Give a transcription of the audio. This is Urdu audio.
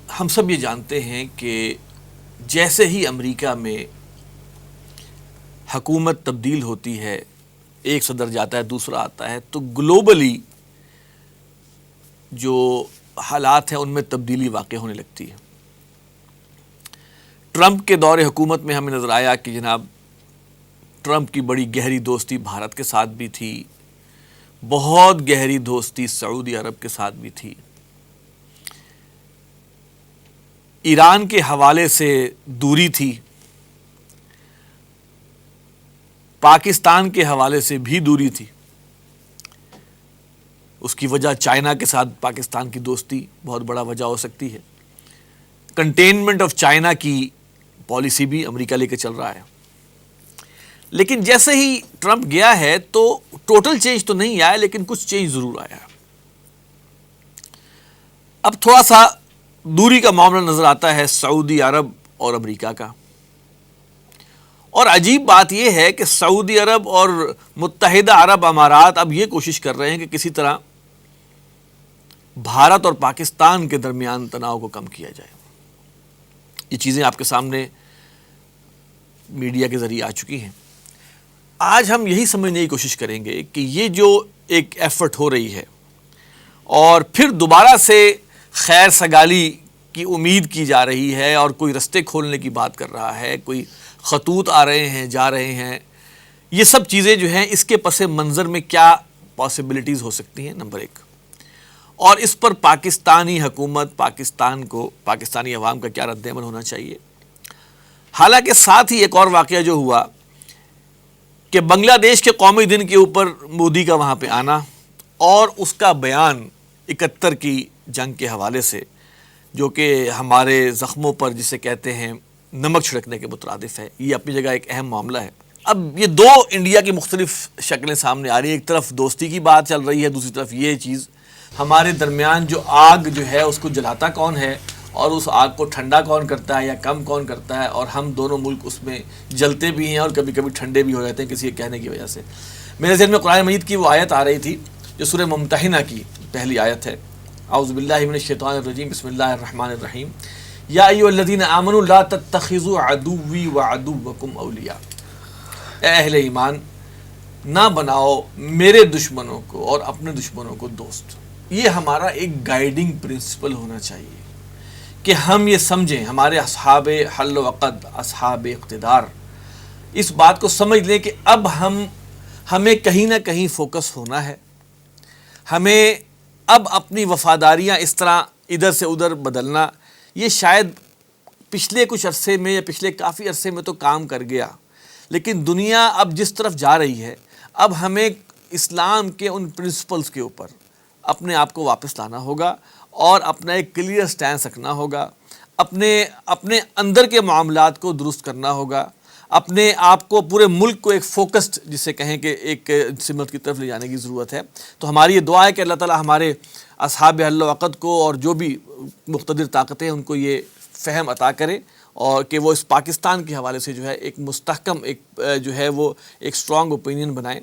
ہم سب یہ جانتے ہیں کہ جیسے ہی امریکہ میں حکومت تبدیل ہوتی ہے، ایک صدر جاتا ہے دوسرا آتا ہے، تو گلوبلی جو حالات ہیں ان میں تبدیلی واقع ہونے لگتی ہے۔ ٹرمپ کے دور حکومت میں ہمیں نظر آیا کہ جناب ٹرمپ کی بڑی گہری دوستی بھارت کے ساتھ بھی تھی، بہت گہری دوستی سعودی عرب کے ساتھ بھی تھی، ایران کے حوالے سے دوری تھی، پاکستان کے حوالے سے بھی دوری تھی۔ اس کی وجہ چائنا کے ساتھ پاکستان کی دوستی بہت بڑا وجہ ہو سکتی ہے۔ کنٹینمنٹ آف چائنا کی پالیسی بھی امریکہ لے کے چل رہا ہے۔ لیکن جیسے ہی ٹرمپ گیا ہے تو ٹوٹل چینج تو نہیں آیا، لیکن کچھ چینج ضرور آیا۔ اب تھوڑا سا دوری کا معاملہ نظر آتا ہے سعودی عرب اور امریکہ کا، اور عجیب بات یہ ہے کہ سعودی عرب اور متحدہ عرب امارات اب یہ کوشش کر رہے ہیں کہ کسی طرح بھارت اور پاکستان کے درمیان تناؤ کو کم کیا جائے۔ یہ چیزیں آپ کے سامنے میڈیا کے ذریعے آ چکی ہیں۔ آج ہم یہی سمجھنے کی کوشش کریں گے کہ یہ جو ایک ایفرٹ ہو رہی ہے اور پھر دوبارہ سے خیر سگالی کی امید کی جا رہی ہے، اور کوئی رستے کھولنے کی بات کر رہا ہے، کوئی خطوط آ رہے ہیں جا رہے ہیں، یہ سب چیزیں جو ہیں اس کے پس منظر میں کیا پاسبلٹیز ہو سکتی ہیں، نمبر ایک۔ اور اس پر پاکستانی حکومت، پاکستان کو، پاکستانی عوام کا کیا رد عمل ہونا چاہیے۔ حالانکہ ساتھ ہی ایک اور واقعہ جو ہوا کہ بنگلہ دیش کے قومی دن کے اوپر مودی کا وہاں پہ آنا اور اس کا بیان 71 کی جنگ کے حوالے سے، جو کہ ہمارے زخموں پر جسے کہتے ہیں نمک چھڑکنے کے مترادف ہے، یہ اپنی جگہ ایک اہم معاملہ ہے۔ اب یہ دو انڈیا کی مختلف شکلیں سامنے آ رہی ہیں، ایک طرف دوستی کی بات چل رہی ہے، دوسری طرف یہ چیز ہمارے درمیان جو آگ جو ہے اس کو جلاتا کون ہے اور اس آگ کو ٹھنڈا کون کرتا ہے یا کم کون کرتا ہے، اور ہم دونوں ملک اس میں جلتے بھی ہیں اور کبھی کبھی ٹھنڈے بھی ہو جاتے ہیں کسی کے کہنے کی وجہ سے۔ میرے ذہن میں قرآن مجید کی وہ آیت آ رہی تھی جو سورہ ممتحنہ کی پہلی آیت ہے، اعوذ باللہ من الشیطان الرجیم، بسم اللہ الرحمن الرحیم، یا ایھا الذین آمنوا لا تتخذوا عدوی وعدوکم اولیاء، اے اہل ایمان نہ بناؤ میرے دشمنوں کو اور اپنے دشمنوں کو دوست۔ یہ ہمارا ایک گائیڈنگ پرنسپل ہونا چاہیے کہ ہم یہ سمجھیں، ہمارے اصحاب حل و عقد، اصحاب اقتدار اس بات کو سمجھ لیں کہ اب ہمیں کہیں نہ کہیں فوکس ہونا ہے، ہمیں اب اپنی وفاداریاں اس طرح ادھر سے ادھر بدلنا، یہ شاید پچھلے کچھ عرصے میں یا پچھلے کافی عرصے میں تو کام کر گیا، لیکن دنیا اب جس طرف جا رہی ہے، اب ہمیں اسلام کے ان پرنسپلز کے اوپر اپنے آپ کو واپس لانا ہوگا اور اپنا ایک کلیئر سٹینس رکھنا ہوگا، اپنے اندر کے معاملات کو درست کرنا ہوگا، اپنے آپ کو، پورے ملک کو ایک فوکسڈ جسے کہیں کہ ایک سمت کی طرف لے جانے کی ضرورت ہے۔ تو ہماری یہ دعا ہے کہ اللہ تعالی ہمارے اصحاب حل و عقد کو اور جو بھی مقتدر طاقتیں ان کو یہ فہم عطا کرے، اور کہ وہ اس پاکستان کے حوالے سے جو ہے ایک مستحکم ایک جو ہے وہ ایک اسٹرانگ اوپینین بنائیں۔